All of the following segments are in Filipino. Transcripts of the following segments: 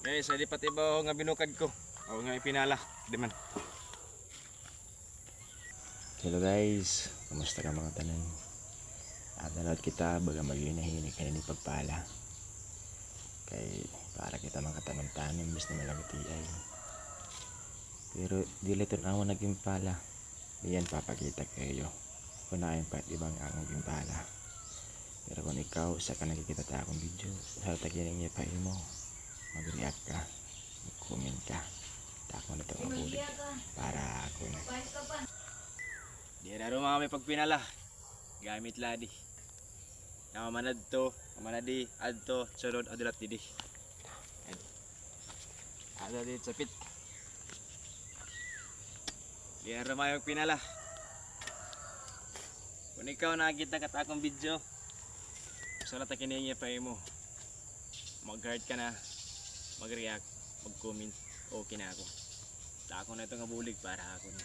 Guys, hindi pati ba nga binukad ko? O nga ipinala, di man. Hello guys, kamusta ka mga tanan? At nalawat kita baga maghinahinig kanini pagpala. Kay para kita makatanim-tanim bis na malagati ay. Pero dili ito na naging pala. Diyan papakita kayo. Kunain pa ibang ang naging pala. Pero kung ikaw sa ka nakikita ta akong video, sa tagyan niya pa mo. Mag-react ka, mag-comment ka. Tako na ito mabulit para ako na. Di na rin mga may pagpinala. Gamit ladi. Namamanad to, mamanadi, adto, sunod, adulat didi. Ada di sapit. Di na rin mga pagpinala. Kung ikaw nakakita ka akong video, gusto na takin niya pa mo. Mag-heart ka na. Mag-react, mag-comment, okay na ako. Tako na ito nga bulig para ako na.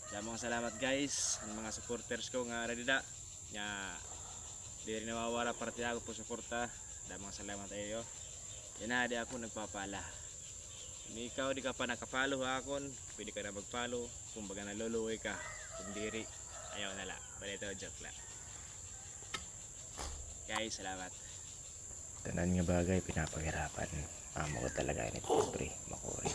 Damang salamat guys, ang mga supporters ko nga radida. Nga, di rin nawawala parte ako po suporta. Damang salamat tayo. Yan na, di ako nagpapala. Kung ikaw di ka pa nakapalo akon, pwede ka na magpalo. Kung baga naluluwi ka, kung diri, ayaw na lang. Balito, joke lang. Guys, salamat. Tanan nga bagay pinapahirapan. Amo ko talaga ini pre, makuri.